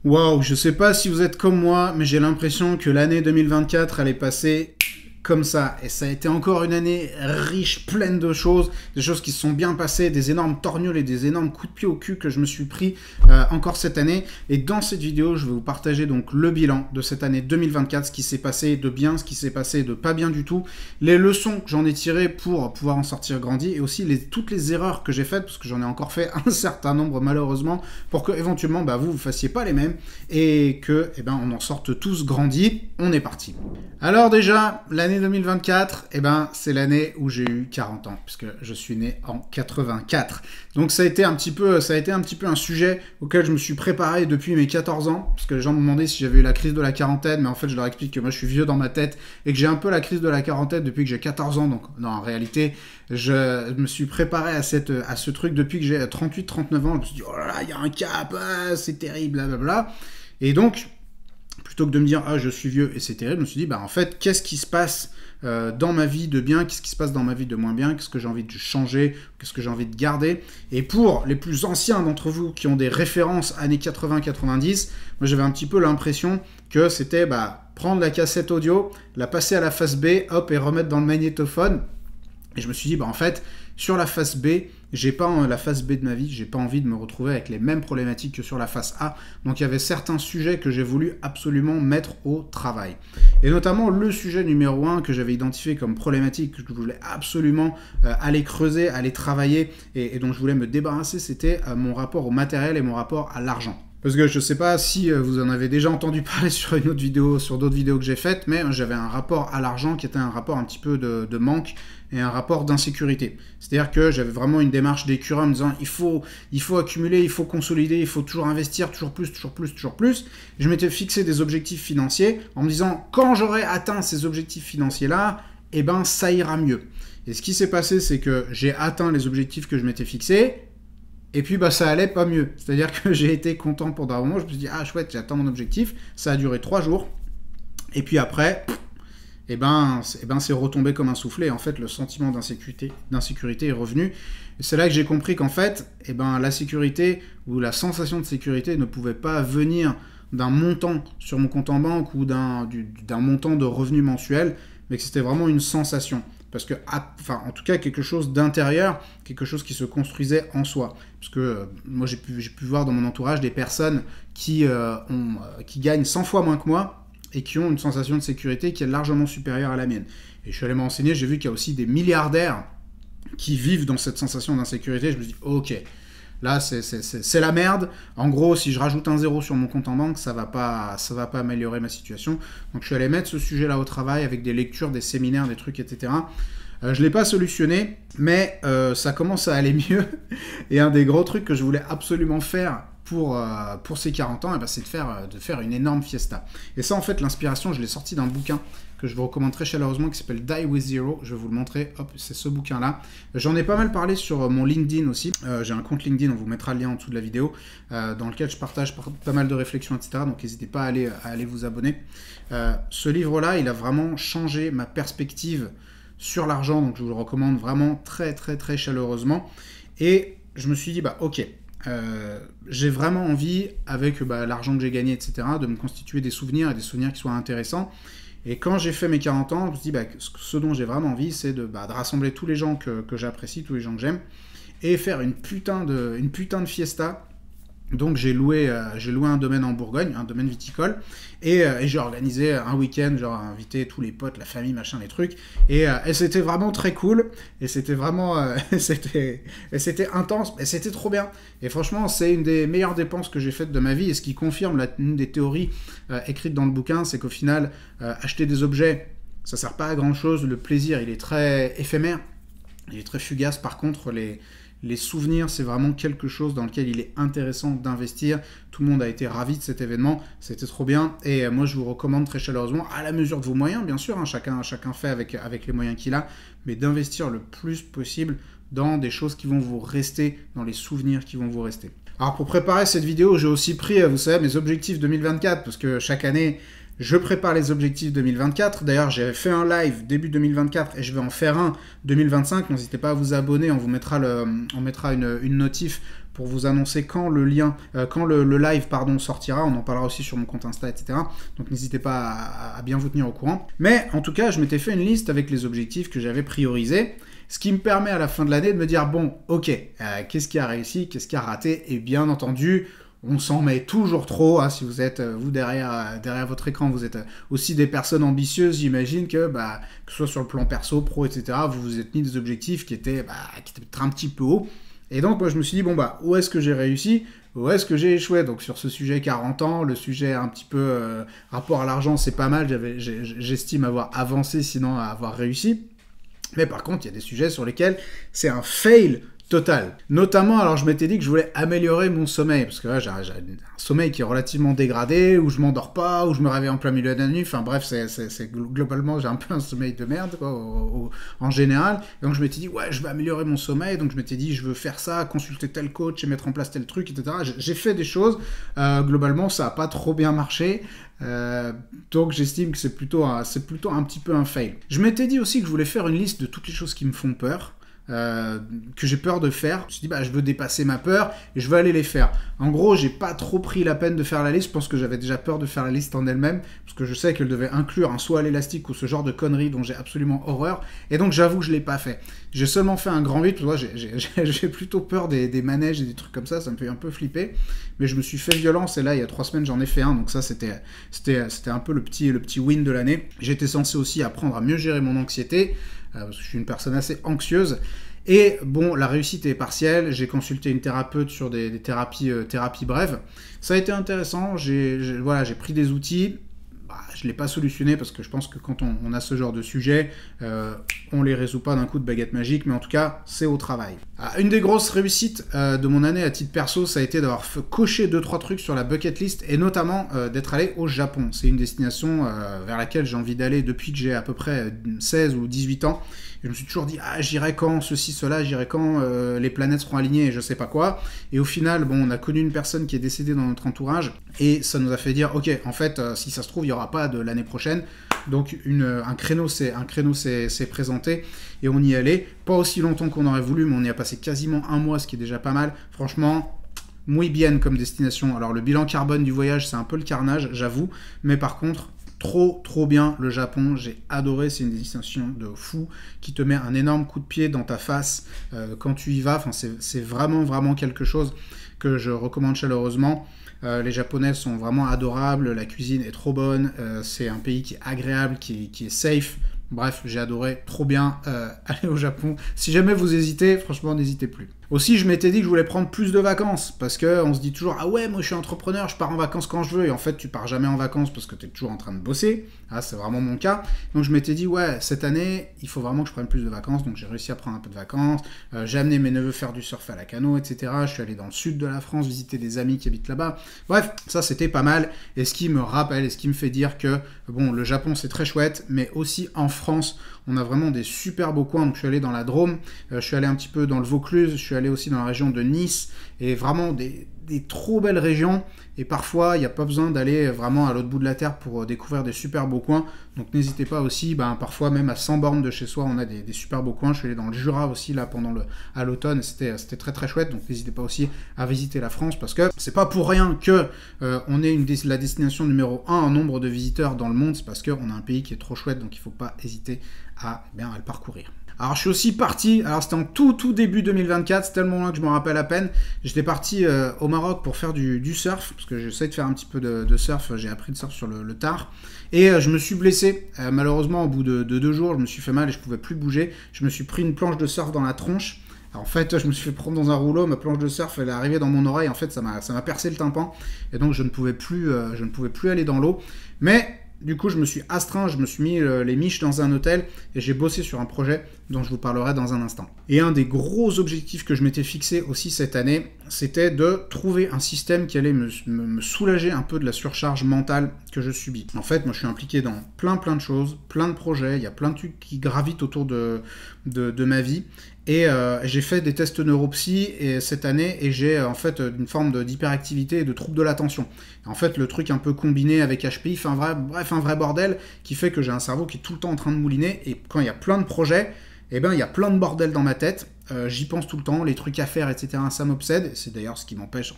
Waouh, je sais pas si vous êtes comme moi, mais j'ai l'impression que l'année 2024, elle est passée comme ça. Et ça a été encore une année riche, pleine de choses, des choses qui se sont bien passées, des énormes torgnoles et des énormes coups de pied au cul que je me suis pris encore cette année. Et dans cette vidéo, je vais vous partager donc le bilan de cette année 2024, ce qui s'est passé de bien, ce qui s'est passé de pas bien du tout, les leçons que j'en ai tirées pour pouvoir en sortir grandi et aussi toutes les erreurs que j'ai faites, parce que j'en ai encore fait un certain nombre malheureusement, pour que éventuellement vous fassiez pas les mêmes et que on en sorte tous grandis. On est parti. Alors déjà, l'année 2024, c'est l'année où j'ai eu 40 ans, puisque je suis né en 84. Donc ça a été un petit peu un sujet auquel je me suis préparé depuis mes 14 ans, parce que les gens me demandaient si j'avais eu la crise de la quarantaine, mais en fait je leur explique que moi je suis vieux dans ma tête et que j'ai un peu la crise de la quarantaine depuis que j'ai 14 ans. Donc non, en réalité, je me suis préparé à ce truc depuis que j'ai 38-39 ans. Je me suis dit, oh là là, il y a un cap, c'est terrible, blablabla. Et donc, plutôt que de me dire « Ah, je suis vieux et c'est terrible », je me suis dit « en fait, qu'est-ce qui se passe dans ma vie de bien, qu'est-ce qui se passe dans ma vie de moins bien, qu'est-ce que j'ai envie de changer, qu'est-ce que j'ai envie de garder ?» Et pour les plus anciens d'entre vous qui ont des références années 80-90, moi j'avais un petit peu l'impression que c'était prendre la cassette audio, la passer à la face B, hop, et remettre dans le magnétophone. Et je me suis dit, en fait, sur la face B, j'ai pas la face B de ma vie, j'ai pas envie de me retrouver avec les mêmes problématiques que sur la face A. Donc il y avait certains sujets que j'ai voulu absolument mettre au travail. Et notamment le sujet numéro 1 que j'avais identifié comme problématique, que je voulais absolument aller creuser, aller travailler et dont je voulais me débarrasser, c'était mon rapport au matériel et mon rapport à l'argent. Parce que je ne sais pas si vous en avez déjà entendu parler sur une autre vidéo, sur d'autres vidéos que j'ai faites, mais j'avais un rapport à l'argent qui était un rapport un petit peu de manque et un rapport d'insécurité. C'est-à-dire que j'avais vraiment une démarche d'écureuil en me disant il faut accumuler, il faut consolider, il faut toujours investir, toujours plus, toujours plus, toujours plus. Et je m'étais fixé des objectifs financiers en me disant quand j'aurai atteint ces objectifs financiers-là, ça ira mieux. Et ce qui s'est passé, c'est que j'ai atteint les objectifs que je m'étais fixés. Et puis ça allait pas mieux. C'est-à-dire que j'ai été content pendant un moment, je me suis dit ah chouette, j'ai atteint mon objectif, ça a duré 3 jours. Et puis après, c'est retombé comme un soufflet. En fait, le sentiment d'insécurité est revenu. Et c'est là que j'ai compris qu'en fait, la sécurité ou la sensation de sécurité ne pouvait pas venir d'un montant sur mon compte en banque ou d'un montant de revenus mensuels, mais que c'était vraiment une sensation. Parce que, en tout cas, quelque chose d'intérieur, quelque chose qui se construisait en soi. Parce que moi, j'ai pu voir dans mon entourage des personnes qui gagnent 100 fois moins que moi et qui ont une sensation de sécurité qui est largement supérieure à la mienne. Et je suis allé me renseigner, j'ai vu qu'il y a aussi des milliardaires qui vivent dans cette sensation d'insécurité. Je me suis dit, ok, là, c'est la merde. En gros, si je rajoute un 0 sur mon compte en banque, ça va pas améliorer ma situation. Donc, je suis allé mettre ce sujet-là au travail avec des lectures, des séminaires, des trucs, etc. Je ne l'ai pas solutionné, mais ça commence à aller mieux. Et un des gros trucs que je voulais absolument faire pour ces 40 ans, c'est de faire une énorme fiesta. Et ça, en fait, l'inspiration, je l'ai sorti d'un bouquin que je vous recommande très chaleureusement, qui s'appelle Die With Zero. Je vais vous le montrer. Hop, c'est ce bouquin-là. J'en ai pas mal parlé sur mon LinkedIn aussi. J'ai un compte LinkedIn, on vous mettra le lien en dessous de la vidéo, dans lequel je partage pas mal de réflexions, etc. Donc n'hésitez pas à aller vous abonner. Ce livre-là, il a vraiment changé ma perspective sur l'argent, donc je vous le recommande vraiment très, très, très chaleureusement. Et je me suis dit, ok, j'ai vraiment envie, avec l'argent que j'ai gagné, etc., de me constituer des souvenirs et des souvenirs qui soient intéressants. Et quand j'ai fait mes 40 ans, je me suis dit, ce dont j'ai vraiment envie, c'est de rassembler tous les gens que j'apprécie, tous les gens que j'aime, et faire une putain de fiesta. Donc j'ai loué un domaine en Bourgogne, un domaine viticole, et j'ai organisé un week-end, genre invité tous les potes, la famille, machin, les trucs, et c'était vraiment très cool, et c'était vraiment, c'était intense, et c'était trop bien. Et franchement, c'est une des meilleures dépenses que j'ai faites de ma vie, et ce qui confirme une des théories écrites dans le bouquin, c'est qu'au final, acheter des objets, ça sert pas à grand chose, le plaisir, il est très éphémère, il est très fugace. Par contre, les souvenirs, c'est vraiment quelque chose dans lequel il est intéressant d'investir. Tout le monde a été ravi de cet événement, c'était trop bien. Et moi, je vous recommande très chaleureusement, à la mesure de vos moyens, bien sûr, chacun fait avec les moyens qu'il a, mais d'investir le plus possible dans des choses qui vont vous rester, dans les souvenirs qui vont vous rester. Alors, pour préparer cette vidéo, j'ai aussi pris, vous savez, mes objectifs 2024, parce que chaque année, je prépare les objectifs 2024. D'ailleurs, j'ai fait un live début 2024 et je vais en faire un 2025. N'hésitez pas à vous abonner, on mettra une notif pour vous annoncer quand le live sortira. On en parlera aussi sur mon compte Insta, etc. Donc n'hésitez pas à bien vous tenir au courant. Mais en tout cas, je m'étais fait une liste avec les objectifs que j'avais priorisés. Ce qui me permet à la fin de l'année de me dire, bon, ok, qu'est-ce qui a réussi, qu'est-ce qui a raté? Et bien entendu, on s'en met toujours trop. Hein, si vous êtes, vous derrière votre écran, vous êtes aussi des personnes ambitieuses, j'imagine que ce soit sur le plan perso, pro, etc., vous vous êtes mis des objectifs qui étaient un petit peu hauts. Et donc, moi, je me suis dit, bon, où est-ce que j'ai réussi? Où est-ce que j'ai échoué? Donc, sur ce sujet 40 ans, le sujet un petit peu rapport à l'argent, c'est pas mal. J'estime avoir avancé, sinon avoir réussi. Mais par contre, il y a des sujets sur lesquels c'est un fail total. Notamment, alors je m'étais dit que je voulais améliorer mon sommeil, parce que là, j'ai un sommeil qui est relativement dégradé, où je m'endors pas, où je me réveille en plein milieu de la nuit, enfin bref, globalement, j'ai un peu un sommeil de merde, quoi, en général. Et donc je m'étais dit, ouais, je vais améliorer mon sommeil, donc je m'étais dit, je veux faire ça, consulter tel coach et mettre en place tel truc, etc. J'ai fait des choses, globalement, ça a pas trop bien marché. Donc j'estime que c'est plutôt un petit peu un fail. Je m'étais dit aussi que je voulais faire une liste de toutes les choses qui me font peur, que j'ai peur de faire. Je me suis dit, je veux dépasser ma peur et je veux aller les faire. En gros, j'ai pas trop pris la peine de faire la liste. Je pense que j'avais déjà peur de faire la liste en elle-même, parce que je sais qu'elle devait inclure un saut à l'élastique ou ce genre de conneries dont j'ai absolument horreur. Et donc j'avoue que je l'ai pas fait. J'ai seulement fait un grand 8, parce que moi j'ai plutôt peur des manèges et des trucs comme ça me fait un peu flipper. Mais je me suis fait violence, et là il y a 3 semaines j'en ai fait un, donc ça c'était un peu le petit win de l'année. J'étais censé aussi apprendre à mieux gérer mon anxiété, parce que je suis une personne assez anxieuse. Et bon, la réussite est partielle. J'ai consulté une thérapeute sur des thérapies brèves. Ça a été intéressant. J'ai pris des outils. Je ne l'ai pas solutionné parce que je pense que quand on a ce genre de sujet, on ne les résout pas d'un coup de baguette magique, mais en tout cas, c'est au travail. Une des grosses réussites de mon année à titre perso, ça a été d'avoir coché 2-3 trucs sur la bucket list, et notamment d'être allé au Japon. C'est une destination vers laquelle j'ai envie d'aller depuis que j'ai à peu près 16 ou 18 ans. Et je me suis toujours dit, j'irai quand ceci, cela, j'irai quand les planètes seront alignées et je sais pas quoi. Et au final, on a connu une personne qui est décédée dans notre entourage, et ça nous a fait dire, ok, en fait, si ça se trouve, il n'y aura pas de l'année prochaine. Donc un créneau s'est présenté et on y allait. Pas aussi longtemps qu'on aurait voulu, mais on y a passé quasiment un mois, ce qui est déjà pas mal. Franchement, muy bien comme destination. Alors le bilan carbone du voyage, c'est un peu le carnage, j'avoue. Mais par contre, trop bien le Japon, j'ai adoré. C'est une destination de fou qui te met un énorme coup de pied dans ta face quand tu y vas. Enfin, c'est vraiment quelque chose que je recommande chaleureusement. Les Japonais sont vraiment adorables, la cuisine est trop bonne, c'est un pays qui est agréable, qui est safe. Bref, j'ai adoré, trop bien aller au Japon. Si jamais vous hésitez, franchement, n'hésitez plus. Aussi, je m'étais dit que je voulais prendre plus de vacances, parce qu'on se dit toujours, ah ouais, moi je suis entrepreneur, je pars en vacances quand je veux, et en fait, tu pars jamais en vacances parce que tu es toujours en train de bosser. C'est vraiment mon cas. Donc je m'étais dit, ouais, cette année, il faut vraiment que je prenne plus de vacances, donc j'ai réussi à prendre un peu de vacances. J'ai amené mes neveux faire du surf à la cano, etc. Je suis allé dans le sud de la France, visiter des amis qui habitent là-bas. Bref, ça c'était pas mal, et ce qui me rappelle, et ce qui me fait dire que, bon, le Japon c'est très chouette, mais aussi en France, on a vraiment des super beaux coins. Donc je suis allé dans la Drôme, je suis allé un petit peu dans le Vaucluse, je suis allé aussi dans la région de Nice, et vraiment des trop belles régions, et parfois il n'y a pas besoin d'aller vraiment à l'autre bout de la terre pour découvrir des super beaux coins. Donc n'hésitez pas aussi, parfois même à 100 bornes de chez soi, on a des super beaux coins. Je suis allé dans le Jura aussi là à l'automne, c'était très très chouette. Donc n'hésitez pas aussi à visiter la France, parce que c'est pas pour rien que on est la destination numéro 1 en nombre de visiteurs dans le monde, c'est parce qu'on a un pays qui est trop chouette, donc il ne faut pas hésiter à le parcourir. Alors je suis aussi parti, alors c'était en tout début 2024, c'est tellement loin que je me rappelle à peine. J'étais parti au Maroc pour faire du surf, parce que j'essaie de faire un petit peu de surf, j'ai appris le surf sur le tard. Et je me suis blessé, malheureusement au bout de 2 jours, je me suis fait mal et je pouvais plus bouger. Je me suis pris une planche de surf dans la tronche. Alors, en fait, je me suis fait prendre dans un rouleau, ma planche de surf elle est arrivée dans mon oreille, en fait ça m'a percé le tympan, et donc je ne pouvais plus aller dans l'eau. Mais du coup, je me suis astreint, je me suis mis les miches dans un hôtel et j'ai bossé sur un projet dont je vous parlerai dans un instant. Et un des gros objectifs que je m'étais fixé aussi cette année, c'était de trouver un système qui allait me soulager un peu de la surcharge mentale que je subis. En fait, moi je suis impliqué dans plein de choses, plein de projets, il y a plein de trucs qui gravitent autour de ma vie. Et j'ai fait des tests neuropsy cette année, et j'ai en fait une forme d'hyperactivité et de trouble de l'attention. En fait, le truc un peu combiné avec HPI, un vrai bordel qui fait que j'ai un cerveau qui est tout le temps en train de mouliner, et quand il y a plein de projets, eh ben, il y a plein de bordel dans ma tête. J'y pense tout le temps, les trucs à faire, etc. Ça m'obsède. C'est d'ailleurs ce qui m'empêche,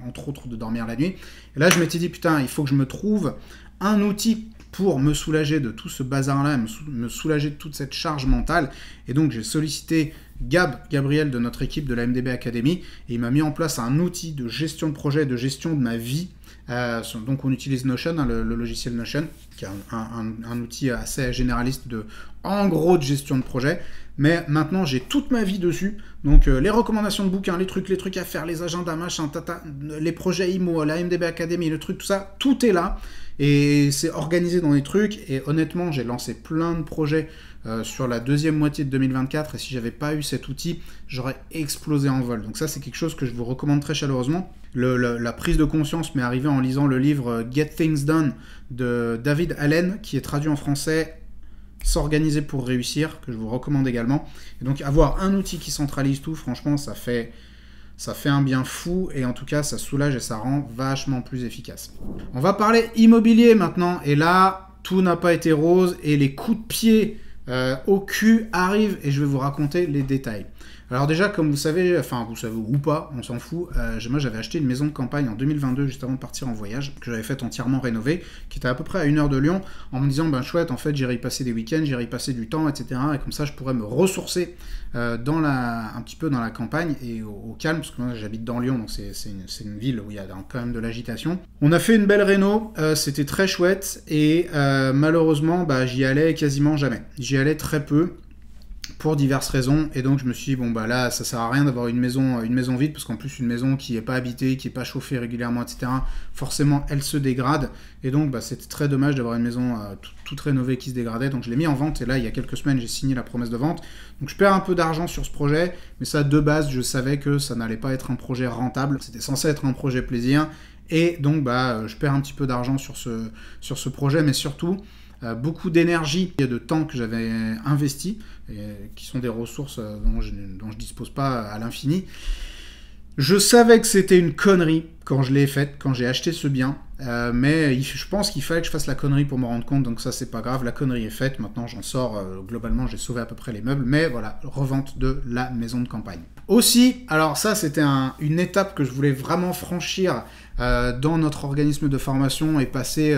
entre autres, de dormir la nuit. Et là, je m'étais dit, putain, il faut que je me trouve un outil pour me soulager de tout ce bazar-là, me soulager de toute cette charge mentale. Et donc, j'ai sollicité Gabriel de notre équipe de la MDB Academy, et il m'a mis en place un outil de gestion de projet, de gestion de ma vie. Donc on utilise Notion, le logiciel Notion, qui est un outil assez généraliste en gros de gestion de projet. Mais maintenant j'ai toute ma vie dessus, donc les recommandations de bouquins, les trucs à faire, les agendas, machin, les projets IMO, la MDB Academy, le truc, tout ça, tout est là. Et c'est organisé dans des trucs, et honnêtement j'ai lancé plein de projets sur la deuxième moitié de 2024, et si j'avais pas eu cet outil, j'aurais explosé en vol. Donc ça c'est quelque chose que je vous recommande très chaleureusement. La prise de conscience m'est arrivée en lisant le livre Get Things Done de David Allen, qui est traduit en français S'organiser pour réussir, que je vous recommande également. Et donc avoir un outil qui centralise tout, franchement ça fait un bien fou, et en tout cas ça soulage et ça rend vachement plus efficace. On va parler immobilier maintenant, et là tout n'a pas été rose, et les coups de pied au cul arrivent, et je vais vous raconter les détails. Alors déjà, comme vous savez, enfin vous savez ou pas, on s'en fout, moi j'avais acheté une maison de campagne en 2022, juste avant de partir en voyage, que j'avais faite entièrement rénovée, qui était à peu près à 1 heure de Lyon, en me disant, ben chouette, en fait j'irai y passer des week-ends, j'irai y passer du temps, etc. Et comme ça je pourrais me ressourcer un petit peu dans la campagne, et au calme, parce que moi j'habite dans Lyon, donc c'est une ville où il y a quand même de l'agitation. On a fait une belle réno, c'était très chouette, et malheureusement, bah, j'y allais quasiment jamais. J'y allais très peu, pour diverses raisons, et donc je me suis dit, bon bah là ça sert à rien d'avoir une maison vide, parce qu'en plus une maison qui n'est pas habitée, qui n'est pas chauffée régulièrement, etc., forcément elle se dégrade, et donc bah, c'était très dommage d'avoir une maison toute rénovée qui se dégradait. Donc je l'ai mis en vente, et là il y a quelques semaines j'ai signé la promesse de vente, donc je perds un peu d'argent sur ce projet, mais ça de base je savais que ça n'allait pas être un projet rentable, c'était censé être un projet plaisir, et donc bah, je perds un petit peu d'argent sur ce projet, mais surtout beaucoup d'énergie et de temps que j'avais investi, qui sont des ressources dont je dispose pas à l'infini. Je savais que c'était une connerie quand je l'ai faite, quand j'ai acheté ce bien, mais je pense qu'il fallait que je fasse la connerie pour me rendre compte, donc ça c'est pas grave, la connerie est faite, maintenant j'en sors, globalement j'ai sauvé à peu près les meubles, mais voilà, revente de la maison de campagne. Aussi, alors ça c'était une étape que je voulais vraiment franchir dans notre organisme de formation, et passer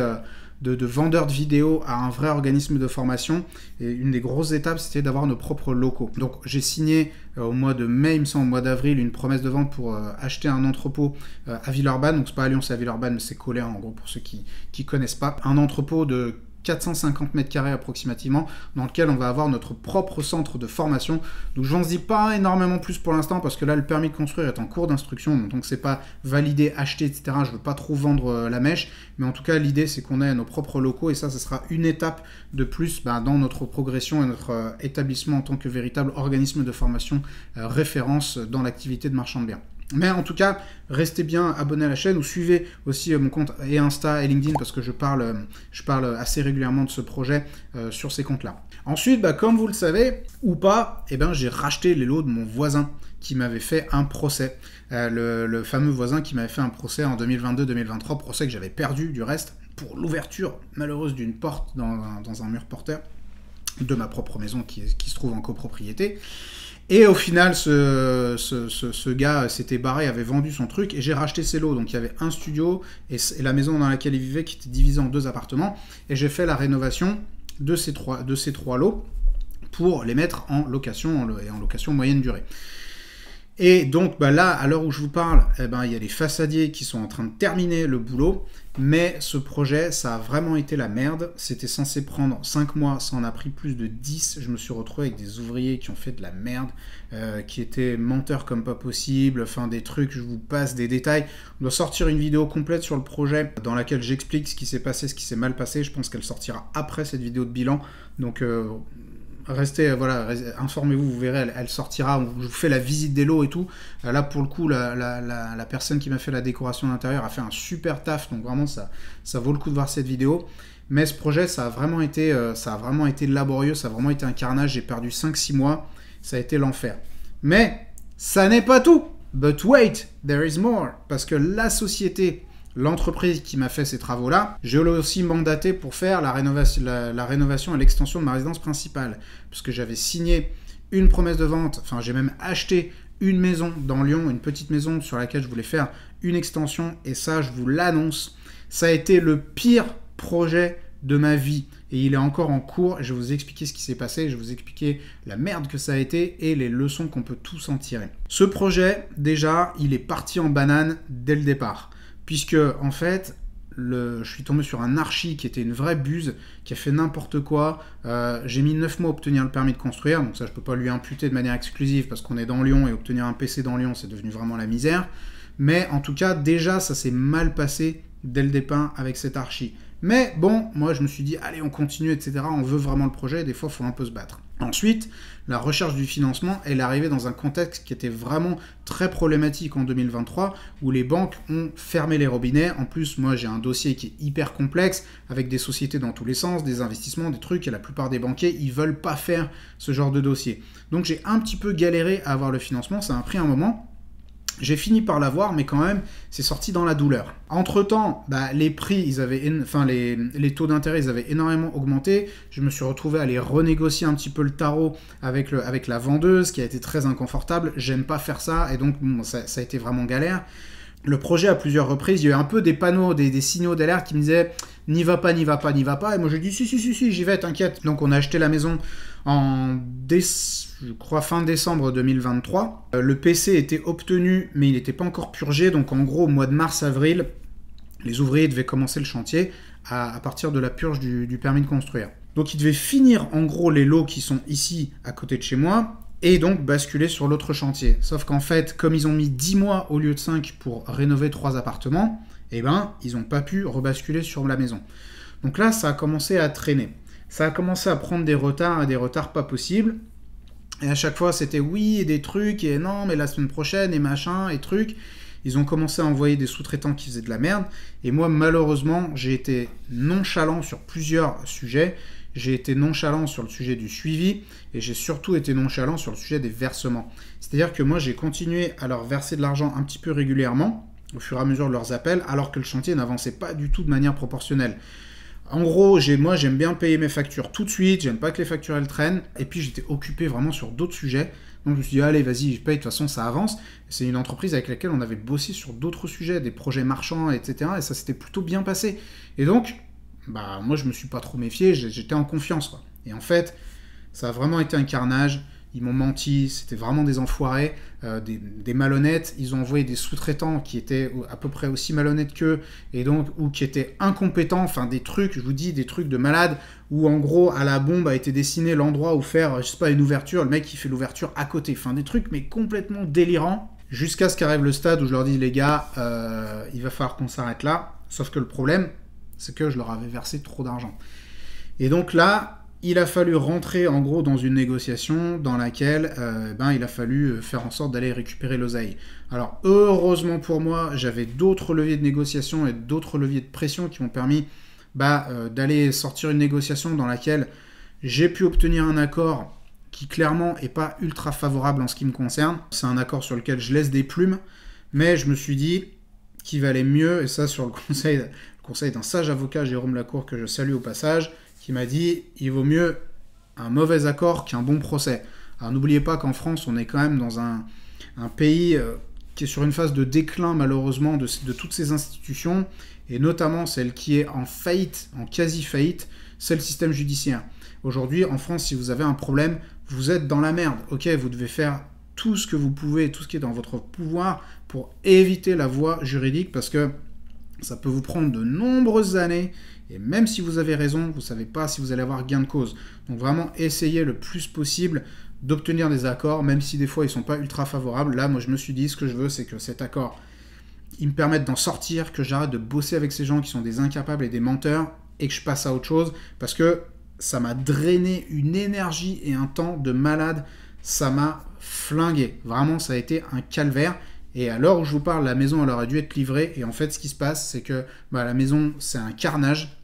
de vendeur de vidéos à un vrai organisme de formation. Et une des grosses étapes, c'était d'avoir nos propres locaux. Donc j'ai signé au mois de mai, il me semble, au mois d'avril, une promesse de vente pour acheter un entrepôt à Villeurbanne. Donc c'est pas à Lyon, c'est à Villeurbanne, mais c'est collé en gros pour ceux qui connaissent pas. Un entrepôt de 450 mètres carrés approximativement, dans lequel on va avoir notre propre centre de formation. Donc je n'en dis pas énormément plus pour l'instant, parce que là le permis de construire est en cours d'instruction, donc c'est pas validé, acheté, etc. Je veux pas trop vendre la mèche, mais en tout cas l'idée c'est qu'on ait nos propres locaux, et ça sera une étape de plus dans notre progression et notre établissement en tant que véritable organisme de formation référence dans l'activité de marchand de biens. Mais en tout cas, restez bien abonnés à la chaîne, ou suivez aussi mon compte et Insta et LinkedIn, parce que je parle assez régulièrement de ce projet sur ces comptes-là. Ensuite, comme vous le savez, ou pas, j'ai racheté les lots de mon voisin qui m'avait fait un procès. Le fameux voisin qui m'avait fait un procès en 2022-2023, procès que j'avais perdu du reste, pour l'ouverture malheureuse d'une porte dans un mur porteur de ma propre maison qui se trouve en copropriété. Et au final, ce gars s'était barré, avait vendu son truc, et j'ai racheté ses lots. Donc il y avait un studio et la maison dans laquelle il vivait qui était divisée en 2 appartements. Et j'ai fait la rénovation de ces trois lots pour les mettre en location, et en location moyenne durée. Et donc là, à l'heure où je vous parle, il y a les façadiers qui sont en train de terminer le boulot, mais ce projet, ça a vraiment été la merde. C'était censé prendre 5 mois, ça en a pris plus de 10. Je me suis retrouvé avec des ouvriers qui ont fait de la merde, qui étaient menteurs comme pas possible, enfin des trucs, je vous passe des détails. On doit sortir une vidéo complète sur le projet dans laquelle j'explique ce qui s'est passé, ce qui s'est mal passé. Je pense qu'elle sortira après cette vidéo de bilan, donc restez, informez-vous, vous verrez, elle sortira, je vous fais la visite des lots et tout. Là, pour le coup, la personne qui m'a fait la décoration d'intérieur a fait un super taf, donc vraiment, ça vaut le coup de voir cette vidéo. Mais ce projet, ça a vraiment été laborieux, ça a vraiment été un carnage, j'ai perdu 5-6 mois, ça a été l'enfer. Mais, ça n'est pas tout. But wait, there is more. Parce que la société, l'entreprise qui m'a fait ces travaux-là, je l'ai aussi mandaté pour faire la rénovation et l'extension de ma résidence principale. Parce que j'avais signé une promesse de vente, enfin j'ai même acheté une maison dans Lyon, une petite maison sur laquelle je voulais faire une extension, et ça je vous l'annonce, ça a été le pire projet de ma vie, et il est encore en cours. Je vais vous expliquer ce qui s'est passé, je vais vous expliquer la merde que ça a été et les leçons qu'on peut tous en tirer. Ce projet, déjà, il est parti en banane dès le départ, puisque en fait, je suis tombé sur un archi qui était une vraie buse, qui a fait n'importe quoi. J'ai mis 9 mois à obtenir le permis de construire, donc ça je peux pas lui imputer de manière exclusive parce qu'on est dans Lyon et obtenir un PC dans Lyon c'est devenu vraiment la misère. Mais en tout cas déjà ça s'est mal passé dès le départ avec cet archi. Mais bon, moi je me suis dit, allez on continue, etc. On veut vraiment le projet, et des fois il faut un peu se battre. Ensuite, la recherche du financement, elle est arrivée dans un contexte qui était vraiment très problématique en 2023, où les banques ont fermé les robinets. En plus, moi j'ai un dossier qui est hyper complexe, avec des sociétés dans tous les sens, des investissements, des trucs, et la plupart des banquiers, ils veulent pas faire ce genre de dossier. Donc j'ai un petit peu galéré à avoir le financement, ça a pris un moment. J'ai fini par l'avoir, mais quand même, c'est sorti dans la douleur. Entre-temps, les prix, les taux d'intérêt, ils avaient énormément augmenté. Je me suis retrouvé à les renégocier un petit peu le tarot avec la vendeuse, qui a été très inconfortable. J'aime pas faire ça, et donc bon, ça a été vraiment galère. Le projet, à plusieurs reprises, il y a eu un peu des panneaux, des signaux d'alerte qui me disaient « n'y va pas, n'y va pas, n'y va pas ». Et moi, j'ai dit « si, j'y vais, t'inquiète ». Donc, on a acheté la maison je crois fin décembre 2023. Le PC était obtenu, mais il n'était pas encore purgé. Donc, en gros, au mois de mars-avril, les ouvriers devaient commencer le chantier à partir de la purge du permis de construire. Donc, ils devaient finir, en gros, les lots qui sont ici, à côté de chez moi, et donc basculer sur l'autre chantier. Sauf qu'en fait, comme ils ont mis 10 mois au lieu de 5 pour rénover 3 appartements, ils n'ont pas pu rebasculer sur la maison. Donc là, ça a commencé à traîner. Ça a commencé à prendre des retards, et des retards pas possibles. Et à chaque fois, c'était oui, et des trucs, et non, mais la semaine prochaine, et machin, et trucs. Ils ont commencé à envoyer des sous-traitants qui faisaient de la merde. Et moi, malheureusement, j'ai été nonchalant sur plusieurs sujets. J'ai été nonchalant sur le sujet du suivi, et j'ai surtout été nonchalant sur le sujet des versements. C'est-à-dire que moi, j'ai continué à leur verser de l'argent un petit peu régulièrement, au fur et à mesure de leurs appels, alors que le chantier n'avançait pas du tout de manière proportionnelle. En gros, moi, j'aime bien payer mes factures tout de suite, j'aime pas que les factures, elles traînent, et puis j'étais occupé vraiment sur d'autres sujets. Donc je me suis dit, allez, vas-y, je paye, de toute façon, ça avance. C'est une entreprise avec laquelle on avait bossé sur d'autres sujets, des projets marchands, etc. Et ça s'était plutôt bien passé. Et donc, moi, je me suis pas trop méfié, j'étais en confiance, quoi. Et en fait, ça a vraiment été un carnage. Ils m'ont menti, c'était vraiment des enfoirés, des malhonnêtes. Ils ont envoyé des sous-traitants qui étaient à peu près aussi malhonnêtes qu'eux, et donc, ou qui étaient incompétents, enfin des trucs, je vous dis, des trucs de malade, où en gros, à la bombe a été dessiné l'endroit où faire, je sais pas, une ouverture, le mec il fait l'ouverture à côté, enfin des trucs mais complètement délirants, jusqu'à ce qu'arrive le stade où je leur dis, les gars, il va falloir qu'on s'arrête là, sauf que le problème, c'est que je leur avais versé trop d'argent. Et donc là, il a fallu rentrer en gros dans une négociation dans laquelle il a fallu faire en sorte d'aller récupérer l'oseille. Alors heureusement pour moi, j'avais d'autres leviers de négociation et d'autres leviers de pression qui m'ont permis d'aller sortir une négociation dans laquelle j'ai pu obtenir un accord qui clairement n'est pas ultra favorable en ce qui me concerne. C'est un accord sur lequel je laisse des plumes, mais je me suis dit qu'il valait mieux, et ça sur le conseil d'un sage avocat, Jérôme Lacour, que je salue au passage, qui m'a dit « il vaut mieux un mauvais accord qu'un bon procès ». Alors n'oubliez pas qu'en France, on est quand même dans un pays qui est sur une phase de déclin malheureusement de toutes ces institutions, et notamment celle qui est en faillite, en quasi-faillite, c'est le système judiciaire. Aujourd'hui, en France, si vous avez un problème, vous êtes dans la merde. Ok, vous devez faire tout ce que vous pouvez, tout ce qui est dans votre pouvoir pour éviter la voie juridique, parce que ça peut vous prendre de nombreuses années, et même si vous avez raison, vous ne savez pas si vous allez avoir gain de cause. Donc vraiment, essayez le plus possible d'obtenir des accords, même si des fois ils ne sont pas ultra favorables. Là, moi je me suis dit, ce que je veux, c'est que cet accord, il me permette d'en sortir, que j'arrête de bosser avec ces gens qui sont des incapables et des menteurs, et que je passe à autre chose, parce que ça m'a drainé une énergie et un temps de malade, ça m'a flingué. Vraiment, ça a été un calvaire. Et à l'heure où je vous parle, la maison elle aurait dû être livrée. Et en fait, ce qui se passe, c'est que la maison, c'est un carnage.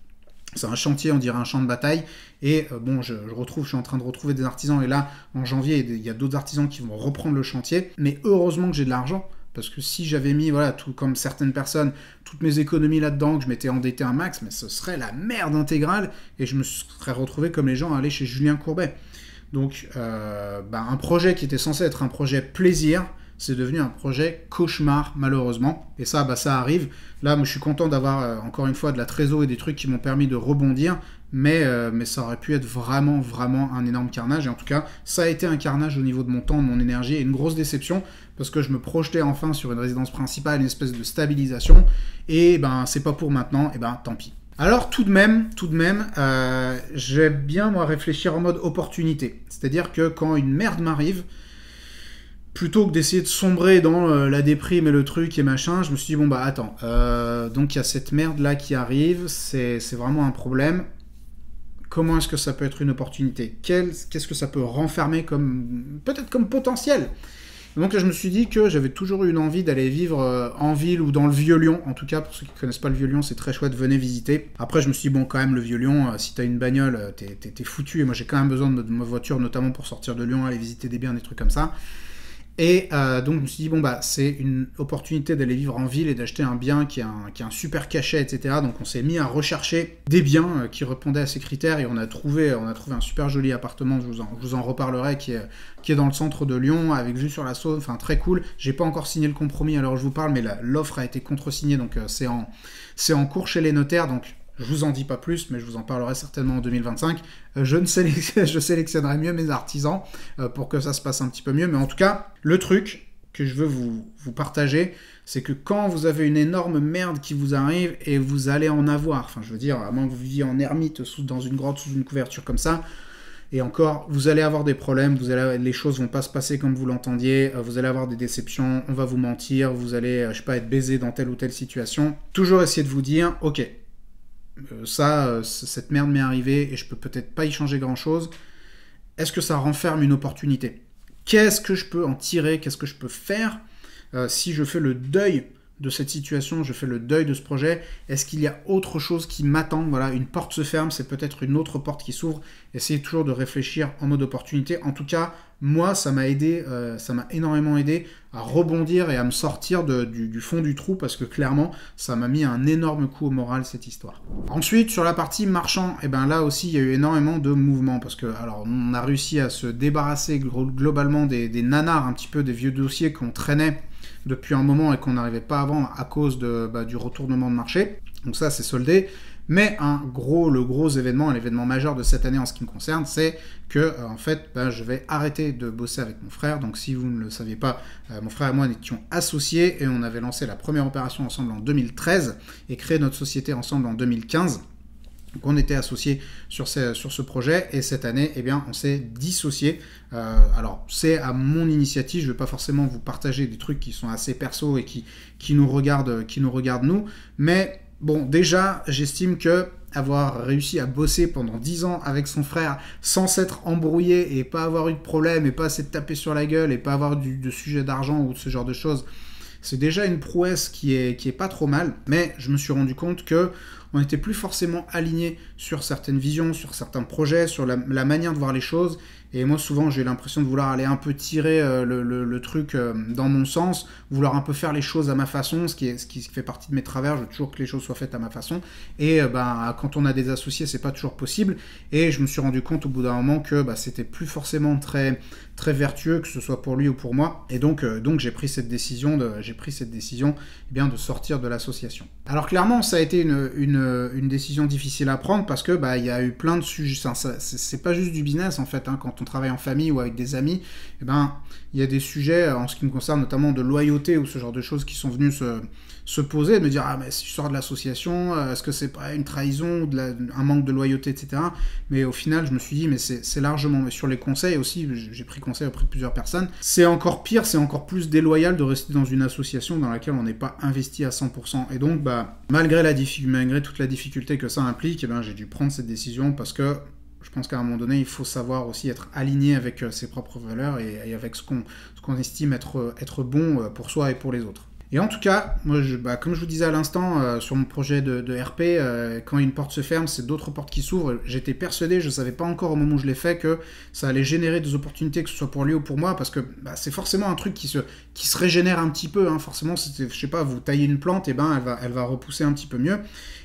C'est un chantier, on dirait un champ de bataille. Et je suis en train de retrouver des artisans. Et là, en janvier, il y a d'autres artisans qui vont reprendre le chantier. Mais heureusement que j'ai de l'argent. Parce que si j'avais mis, tout comme certaines personnes, toutes mes économies là-dedans, que je m'étais endetté un max, mais ce serait la merde intégrale. Et je me serais retrouvé comme les gens à aller chez Julien Courbet. Donc, un projet qui était censé être un projet plaisir, c'est devenu un projet cauchemar, malheureusement. Et ça, ça arrive. Là, moi, je suis content d'avoir, encore une fois, de la trésor et des trucs qui m'ont permis de rebondir. Mais ça aurait pu être vraiment, vraiment un énorme carnage. Et en tout cas, ça a été un carnage au niveau de mon temps, de mon énergie, et une grosse déception, parce que je me projetais enfin sur une résidence principale, une espèce de stabilisation. Et c'est pas pour maintenant, et tant pis. Alors tout de même, j'aime bien moi réfléchir en mode opportunité. C'est-à-dire que quand une merde m'arrive, plutôt que d'essayer de sombrer dans la déprime et le truc et machin, je me suis dit attends, donc il y a cette merde là qui arrive, c'est vraiment un problème. Comment est-ce que ça peut être une opportunité? Qu'est-ce que ça peut renfermer peut-être comme potentiel? Donc là, je me suis dit que j'avais toujours eu une envie d'aller vivre en ville ou dans le Vieux-Lyon. En tout cas, pour ceux qui ne connaissent pas le Vieux-Lyon, c'est très chouette, venez visiter. Après, je me suis dit, quand même, le Vieux-Lyon, si t'as une bagnole, t'es foutu. Et moi, j'ai quand même besoin de ma voiture, notamment pour sortir de Lyon, aller visiter des biens, des trucs comme ça. Et donc je me suis dit, c'est une opportunité d'aller vivre en ville et d'acheter un bien qui a un super cachet, etc. Donc on s'est mis à rechercher des biens qui répondaient à ces critères et on a trouvé un super joli appartement, je vous en reparlerai, qui est dans le centre de Lyon, avec vue sur la Saône, enfin très cool. J'ai pas encore signé le compromis à l'heure où je vous parle, mais l'offre a été contresignée, donc c'est en cours chez les notaires, donc je vous en dis pas plus, mais je vous en parlerai certainement en 2025. Je sélectionnerai mieux mes artisans pour que ça se passe un petit peu mieux. Mais en tout cas, le truc que je veux vous partager, c'est que quand vous avez une énorme merde qui vous arrive, et vous allez en avoir, enfin je veux dire, à moins que vous viviez en ermite dans une grotte sous une couverture comme ça, et encore, vous allez avoir des problèmes, les choses vont pas se passer comme vous l'entendiez, vous allez avoir des déceptions, on va vous mentir, vous allez, être baisé dans telle ou telle situation. Toujours essayer de vous dire, ok, cette merde m'est arrivée et je peux peut-être pas y changer grand chose. Est-ce que ça renferme une opportunité? Qu'est-ce que je peux en tirer? Qu'est-ce que je peux faire si je fais le deuil de cette situation, je fais le deuil de ce projet? Est-ce qu'il y a autre chose qui m'attend? Voilà, une porte se ferme, c'est peut-être une autre porte qui s'ouvre. Essayez toujours de réfléchir en mode opportunité. En tout cas, moi, ça m'a aidé, ça m'a énormément aidé à rebondir et à me sortir du fond du trou, parce que clairement, ça m'a mis un énorme coup au moral, cette histoire. Ensuite, sur la partie marchand, là aussi, il y a eu énormément de mouvements, parce que, alors, on a réussi à se débarrasser globalement des nanars, un petit peu des vieux dossiers qu'on traînait depuis un moment et qu'on n'arrivait pas à vendre à cause du retournement de marché. Donc ça, c'est soldé. Mais le gros événement, l'événement majeur de cette année en ce qui me concerne, c'est que en fait, je vais arrêter de bosser avec mon frère. Donc si vous ne le saviez pas, mon frère et moi étions associés et on avait lancé la première opération ensemble en 2013 et créé notre société ensemble en 2015. Donc on était associés sur ce projet et cette année, on s'est dissociés. Alors c'est à mon initiative, je ne vais pas forcément vous partager des trucs qui sont assez perso et qui nous regardent nous, mais bon, déjà, j'estime que avoir réussi à bosser pendant 10 ans avec son frère sans s'être embrouillé et pas avoir eu de problème et pas s'être tapé sur la gueule et pas avoir de sujet d'argent ou de ce genre de choses, c'est déjà une prouesse qui est pas trop mal. Mais je me suis rendu compte que on n'était plus forcément aligné sur certaines visions, sur certains projets, sur la manière de voir les choses. Et moi, souvent, j'ai l'impression de vouloir aller un peu tirer le truc dans mon sens, vouloir un peu faire les choses à ma façon, ce qui fait partie de mes travers. Je veux toujours que les choses soient faites à ma façon. Et quand on a des associés, c'est pas toujours possible. Et je me suis rendu compte au bout d'un moment que c'était plus forcément très, très vertueux, que ce soit pour lui ou pour moi. Et donc j'ai pris cette décision de sortir de l'association. Alors clairement, ça a été une décision difficile à prendre parce que il y a eu plein de sujets. C'est pas juste du business en fait. Quand on travaille en famille ou avec des amis, il y a des sujets en ce qui me concerne, notamment de loyauté ou ce genre de choses qui sont venus se poser, de me dire mais si je sors de l'association, est-ce que c'est pas une trahison, un manque de loyauté, etc. Mais au final, je me suis dit mais c'est largement, mais sur les conseils aussi, j'ai pris conseil auprès de plusieurs personnes, c'est encore pire, c'est encore plus déloyal de rester dans une association dans laquelle on n'est pas investi à 100%. Et donc malgré toute la difficulté que ça implique, j'ai dû prendre cette décision parce que je pense qu'à un moment donné, il faut savoir aussi être aligné avec ses propres valeurs et avec ce qu'on estime être bon pour soi et pour les autres. Et en tout cas, moi, comme je vous disais à l'instant, sur mon projet de RP, quand une porte se ferme, c'est d'autres portes qui s'ouvrent. J'étais persuadé, je ne savais pas encore au moment où je l'ai fait, que ça allait générer des opportunités, que ce soit pour lui ou pour moi, parce que c'est forcément un truc qui se régénère un petit peu. Forcément, je sais pas, vous taillez une plante, et elle va repousser un petit peu mieux.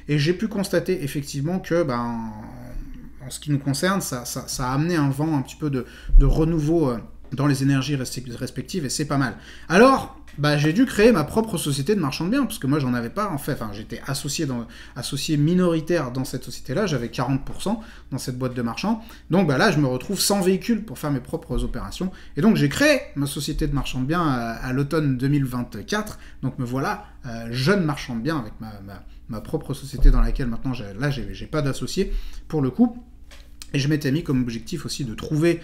Et j'ai pu constater effectivement que, en ce qui nous concerne, ça a amené un vent un petit peu de renouveau dans les énergies respectives, et c'est pas mal. Alors, j'ai dû créer ma propre société de marchand de biens, parce que moi, j'en avais pas, en fait. Enfin, j'étais associé minoritaire dans cette société-là, j'avais 40% dans cette boîte de marchand. Donc, là, je me retrouve sans véhicule pour faire mes propres opérations. Et donc, j'ai créé ma société de marchand de biens à l'automne 2024. Donc, me voilà jeune marchand de biens avec ma propre société dans laquelle maintenant, j'ai pas d'associé pour le coup. Et je m'étais mis comme objectif aussi de trouver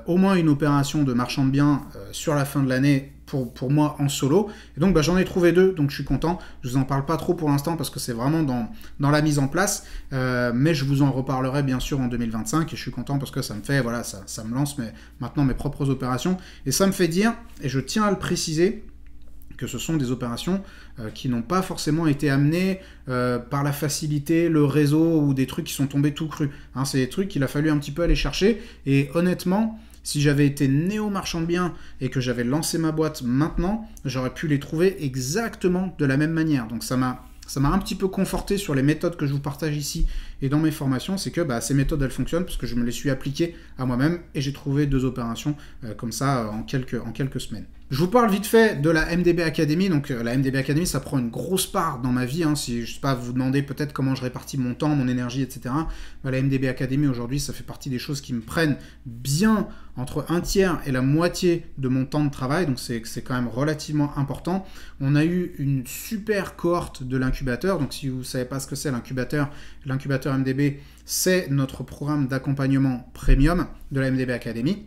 au moins une opération de marchand de biens sur la fin de l'année pour moi en solo. Et donc j'en ai trouvé 2, donc je suis content. Je vous en parle pas trop pour l'instant parce que c'est vraiment dans la mise en place. Mais je vous en reparlerai bien sûr en 2025 et je suis content parce que ça me fait, voilà, ça me lance maintenant mes propres opérations. Et ça me fait dire, et je tiens à le préciser, que ce sont des opérations qui n'ont pas forcément été amenées par la facilité, le réseau ou des trucs qui sont tombés tout crus. Hein, c'est des trucs qu'il a fallu un petit peu aller chercher. Et honnêtement, si j'avais été néo-marchand de biens et que j'avais lancé ma boîte maintenant, j'aurais pu les trouver exactement de la même manière. Donc ça m'a un petit peu conforté sur les méthodes que je vous partage ici et dans mes formations, c'est que ces méthodes, elles fonctionnent parce que je me les suis appliquées à moi-même et j'ai trouvé 2 opérations comme ça en quelques semaines. Je vous parle vite fait de la MDB Academy. Donc la MDB Academy, ça prend une grosse part dans ma vie. Hein. Si je sais pas, vous vous demandez peut-être comment je répartis mon temps, mon énergie, etc. La MDB Academy aujourd'hui, ça fait partie des choses qui me prennent bien entre un tiers et la moitié de mon temps de travail. Donc c'est quand même relativement important. On a eu une super cohorte de l'incubateur. Donc si vous ne savez pas ce que c'est l'incubateur MDB, c'est notre programme d'accompagnement premium de la MDB Academy.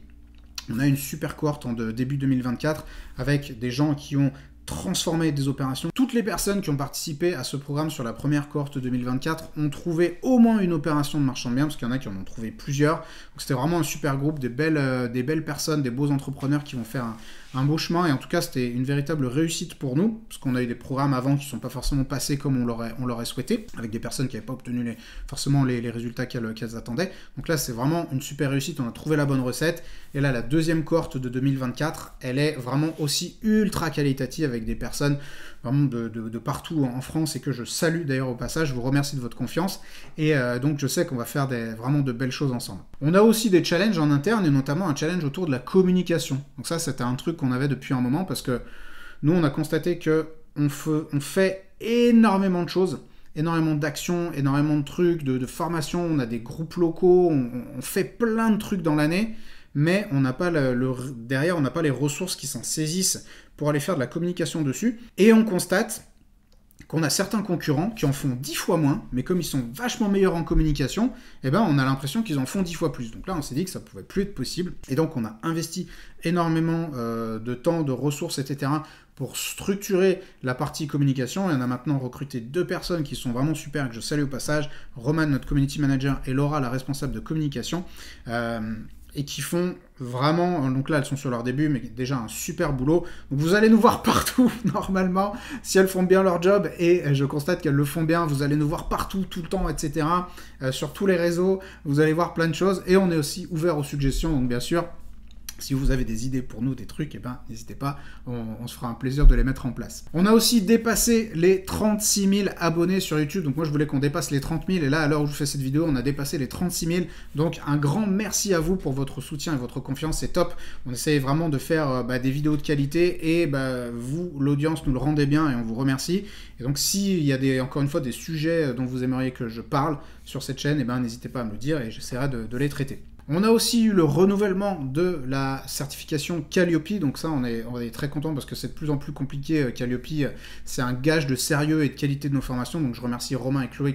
On a une super cohorte en début 2024 avec des gens qui ont transformé des opérations. Toutes les personnes qui ont participé à ce programme sur la première cohorte 2024 ont trouvé au moins une opération de marchand de biens, parce qu'il y en a qui en ont trouvé plusieurs. Donc c'était vraiment un super groupe, des belles personnes, des beaux entrepreneurs qui vont faire un beau chemin. Et en tout cas, c'était une véritable réussite pour nous, parce qu'on a eu des programmes avant qui ne sont pas forcément passés comme on l'aurait souhaité, avec des personnes qui n'avaient pas obtenu forcément les résultats qu'elles attendaient. Donc là, c'est vraiment une super réussite. On a trouvé la bonne recette. Et là, la deuxième cohorte de 2024, elle est vraiment aussi ultra qualitative, avec des personnes vraiment de partout en France et que je salue d'ailleurs au passage. Je vous remercie de votre confiance et donc je sais qu'on va faire vraiment de belles choses ensemble. On a aussi des challenges en interne et notamment un challenge autour de la communication. Donc ça, c'était un truc qu'on avait depuis un moment parce que nous, on a constaté que on fait énormément de choses, énormément d'actions, énormément de trucs, de formations. On a des groupes locaux, on fait plein de trucs dans l'année, mais on n'a pas derrière, on n'a pas les ressources qui s'en saisissent pour aller faire de la communication dessus. Et on constate qu'on a certains concurrents qui en font 10 fois moins, mais comme ils sont vachement meilleurs en communication, on a l'impression qu'ils en font 10 fois plus. Donc là, on s'est dit que ça pouvait plus être possible. Et donc, on a investi énormément de temps, de ressources, etc. pour structurer la partie communication. Et on a maintenant recruté 2 personnes qui sont vraiment super, que je salue au passage. Roman, notre community manager, et Laura, la responsable de communication. Et qui font vraiment, donc là elles sont sur leur début, mais déjà un super boulot. Donc vous allez nous voir partout, normalement, si elles font bien leur job, et je constate qu'elles le font bien, vous allez nous voir partout, tout le temps, etc. Sur tous les réseaux, vous allez voir plein de choses, et on est aussi ouvert aux suggestions, donc bien sûr, si vous avez des idées pour nous, des trucs, n'hésitez pas, on se fera un plaisir de les mettre en place. On a aussi dépassé les 36 000 abonnés sur YouTube, donc moi je voulais qu'on dépasse les 30 000, et là à l'heure où je fais cette vidéo, on a dépassé les 36 000, donc un grand merci à vous pour votre soutien et votre confiance, c'est top. On essaye vraiment de faire des vidéos de qualité, et vous, l'audience, nous le rendez bien, et on vous remercie. Et donc s'il y a encore une fois des sujets dont vous aimeriez que je parle sur cette chaîne, n'hésitez pas à me le dire, et j'essaierai de les traiter. On a aussi eu le renouvellement de la certification Calliope, donc ça on est très content parce que c'est de plus en plus compliqué. Calliope, c'est un gage de sérieux et de qualité de nos formations, donc je remercie Romain et Chloé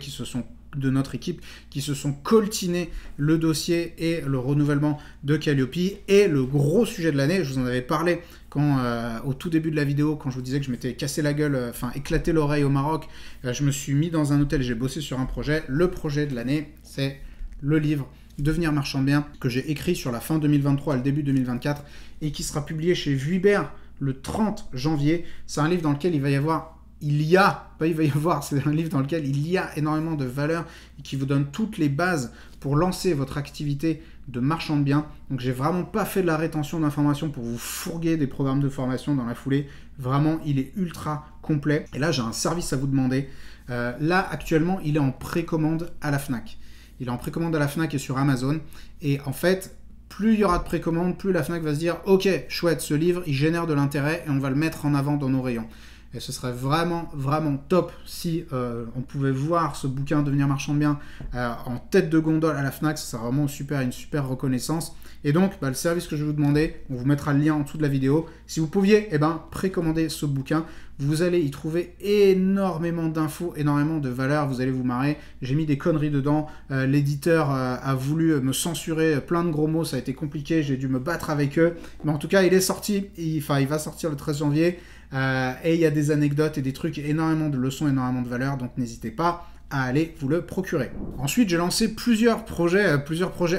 de notre équipe qui se sont coltinés le dossier et le renouvellement de Calliope. Et le gros sujet de l'année, je vous en avais parlé au tout début de la vidéo, quand je vous disais que je m'étais cassé la gueule, éclaté l'oreille au Maroc, je me suis mis dans un hôtel, j'ai bossé sur un projet. Le projet de l'année, c'est le livre Devenir marchand de biens, que j'ai écrit sur la fin 2023 et le début 2024, et qui sera publié chez Vuibert le 30 janvier. C'est un livre dans lequel c'est un livre dans lequel il y a énormément de valeur et qui vous donne toutes les bases pour lancer votre activité de marchand de biens. Donc j'ai vraiment pas fait de la rétention d'informations pour vous fourguer des programmes de formation dans la foulée. Vraiment, il est ultra complet. Et là, j'ai un service à vous demander. Là, actuellement, il est en précommande à la Fnac. Il est en précommande à la Fnac et sur Amazon. Et en fait, plus il y aura de précommandes, plus la Fnac va se dire « Ok, chouette, ce livre, il génère de l'intérêt et on va le mettre en avant dans nos rayons. » Et ce serait vraiment, vraiment top si on pouvait voir ce bouquin Devenir marchand de biens en tête de gondole à la Fnac. Ce serait vraiment une super reconnaissance. Et donc, le service que je vais vous demander, on vous mettra le lien en dessous de la vidéo. Si vous pouviez, précommander ce bouquin. Vous allez y trouver énormément d'infos, énormément de valeurs. Vous allez vous marrer. J'ai mis des conneries dedans. L'éditeur a voulu me censurer plein de gros mots. Ça a été compliqué. J'ai dû me battre avec eux. Mais en tout cas, il est sorti. Il va sortir le 13 janvier. Et il y a des anecdotes et des trucs, énormément de leçons, énormément de valeurs, donc n'hésitez pas à aller vous le procurer. Ensuite, j'ai lancé plusieurs projets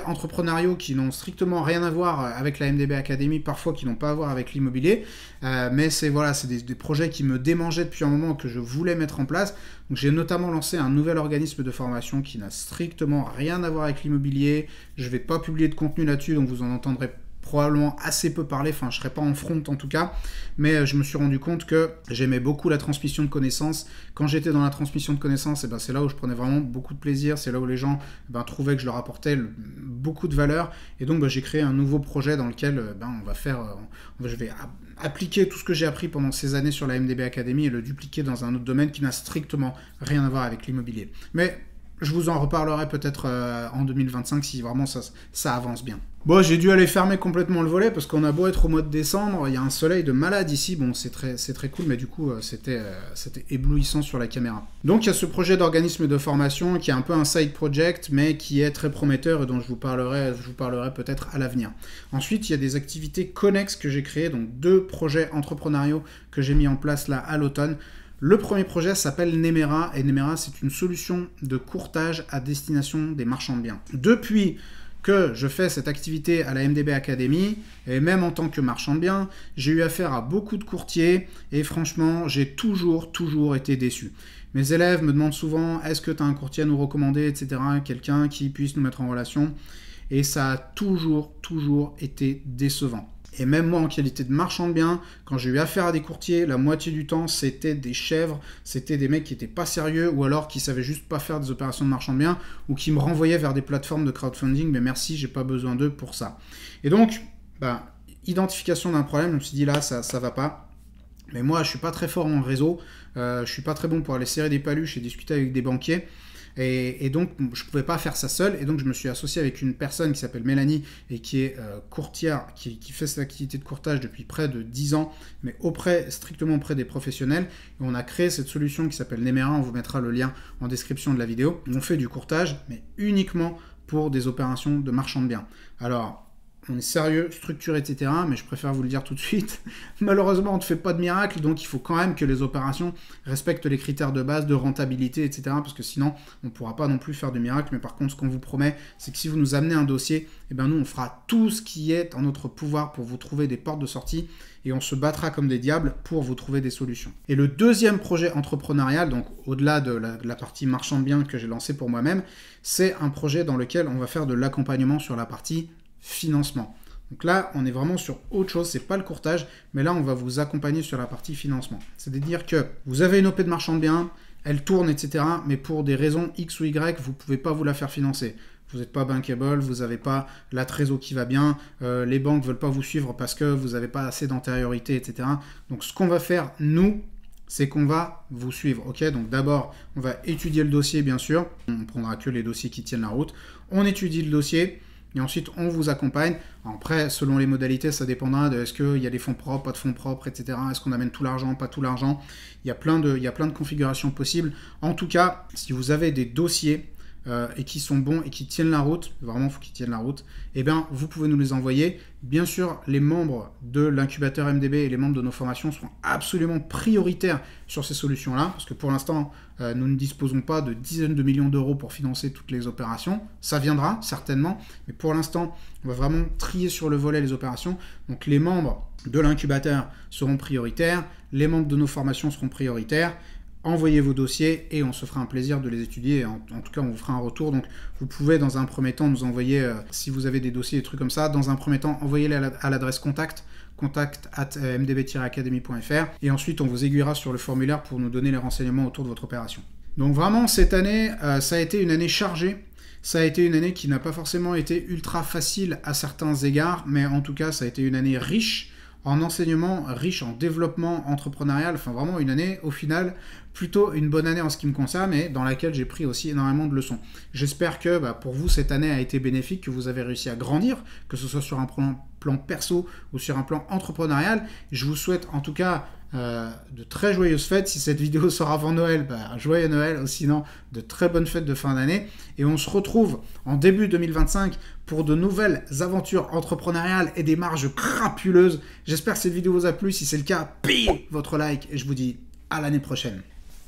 entrepreneuriaux qui n'ont strictement rien à voir avec la MDB Academy, parfois qui n'ont pas à voir avec l'immobilier, mais c'est des projets qui me démangeaient depuis un moment que je voulais mettre en place. Donc j'ai notamment lancé un nouvel organisme de formation qui n'a strictement rien à voir avec l'immobilier. Je ne vais pas publier de contenu là-dessus, donc vous en entendrez probablement assez peu parler, enfin je ne serai pas en front en tout cas, mais je me suis rendu compte que j'aimais beaucoup la transmission de connaissances. Quand j'étais dans la transmission de connaissances, c'est là où je prenais vraiment beaucoup de plaisir, c'est là où les gens trouvaient que je leur apportais beaucoup de valeur, et donc j'ai créé un nouveau projet dans lequel je vais appliquer tout ce que j'ai appris pendant ces années sur la MDB Academy et le dupliquer dans un autre domaine qui n'a strictement rien à voir avec l'immobilier. Mais je vous en reparlerai peut-être en 2025 si vraiment ça avance bien. Bon, j'ai dû aller fermer complètement le volet parce qu'on a beau être au mois de décembre, il y a un soleil de malade ici. Bon, c'est très cool, mais du coup, c'était éblouissant sur la caméra. Donc, il y a ce projet d'organisme de formation qui est un peu un side project, mais qui est très prometteur et dont je vous parlerai peut-être à l'avenir. Ensuite, il y a des activités connexes que j'ai créées, donc 2 projets entrepreneuriaux que j'ai mis en place là à l'automne. Le premier projet s'appelle Nemera, et Nemera, c'est une solution de courtage à destination des marchands de biens. Depuis que je fais cette activité à la MDB Academy, et même en tant que marchand de biens, j'ai eu affaire à beaucoup de courtiers, et franchement, j'ai toujours été déçu. Mes élèves me demandent souvent, est-ce que tu as un courtier à nous recommander, etc., quelqu'un qui puisse nous mettre en relation, et ça a toujours été décevant. Et même moi, en qualité de marchand de biens, quand j'ai eu affaire à des courtiers, la moitié du temps, c'était des chèvres, c'était des mecs qui n'étaient pas sérieux, ou alors qui savaient juste pas faire des opérations de marchand de biens, ou qui me renvoyaient vers des plateformes de crowdfunding, mais merci, j'ai pas besoin d'eux pour ça. Et donc, identification d'un problème, je me suis dit là, ça va pas. Mais moi, je suis pas très fort en réseau, je suis pas très bon pour aller serrer des paluches et discuter avec des banquiers. Et donc, je ne pouvais pas faire ça seul. Et donc, je me suis associé avec une personne qui s'appelle Mélanie et qui est courtière, qui fait cette activité de courtage depuis près de 10 ans, mais strictement auprès des professionnels. Et on a créé cette solution qui s'appelle Nemera. On vous mettra le lien en description de la vidéo. On fait du courtage, mais uniquement pour des opérations de marchand de biens. Alors, on est sérieux, structuré, etc. Mais je préfère vous le dire tout de suite. Malheureusement, on ne fait pas de miracle, donc il faut quand même que les opérations respectent les critères de base de rentabilité, etc. Parce que sinon, on ne pourra pas non plus faire de miracle. Mais par contre, ce qu'on vous promet, c'est que si vous nous amenez un dossier, nous, on fera tout ce qui est en notre pouvoir pour vous trouver des portes de sortie et on se battra comme des diables pour vous trouver des solutions. Et le deuxième projet entrepreneurial, donc au-delà de la partie marchand de biens que j'ai lancé pour moi-même, c'est un projet dans lequel on va faire de l'accompagnement sur la partie financement. Donc là, on est vraiment sur autre chose, c'est pas le courtage, mais là, on va vous accompagner sur la partie financement. C'est-à-dire que vous avez une OP de marchand de biens, elle tourne, etc., mais pour des raisons X ou Y, vous pouvez pas vous la faire financer. Vous n'êtes pas bankable, vous n'avez pas la trésor qui va bien, les banques veulent pas vous suivre parce que vous n'avez pas assez d'antériorité, etc. Donc, ce qu'on va faire, nous, c'est qu'on va vous suivre, ok? Donc d'abord, on va étudier le dossier, bien sûr. On ne prendra que les dossiers qui tiennent la route. On étudie le dossier. Et ensuite, on vous accompagne. Après, selon les modalités, ça dépendra de est-ce qu'il y a des fonds propres, pas de fonds propres, etc. Est-ce qu'on amène tout l'argent, pas tout l'argent. Il y a plein de configurations possibles. En tout cas, si vous avez des dossiers et qui sont bons et qui tiennent la route, vraiment, il faut qu'ils tiennent la route, vous pouvez nous les envoyer. Bien sûr, les membres de l'incubateur MDB et les membres de nos formations seront absolument prioritaires sur ces solutions-là, parce que pour l'instant, nous ne disposons pas de dizaines de millions d'euros pour financer toutes les opérations. Ça viendra, certainement, mais pour l'instant, on va vraiment trier sur le volet les opérations. Donc, les membres de l'incubateur seront prioritaires, les membres de nos formations seront prioritaires. Envoyez vos dossiers et on se fera un plaisir de les étudier. En tout cas, on vous fera un retour. Donc, vous pouvez dans un premier temps nous envoyer, si vous avez des dossiers, des trucs comme ça, dans un premier temps, envoyez-les à l'adresse contact@mdb-academy.fr et ensuite, on vous aiguillera sur le formulaire pour nous donner les renseignements autour de votre opération. Donc vraiment, cette année, ça a été une année chargée. Ça a été une année qui n'a pas forcément été ultra facile à certains égards, mais en tout cas, ça a été une année riche en enseignement, riche en développement entrepreneurial. Enfin, vraiment une année, au final, plutôt une bonne année en ce qui me concerne et dans laquelle j'ai pris aussi énormément de leçons. J'espère que pour vous, cette année a été bénéfique, que vous avez réussi à grandir, que ce soit sur un plan perso ou sur un plan entrepreneurial. Je vous souhaite en tout cas de très joyeuses fêtes. Si cette vidéo sort avant Noël, joyeux Noël. Sinon, de très bonnes fêtes de fin d'année. Et on se retrouve en début 2025 pour de nouvelles aventures entrepreneuriales et des marges crapuleuses. J'espère que cette vidéo vous a plu. Si c'est le cas, payez votre like et je vous dis à l'année prochaine.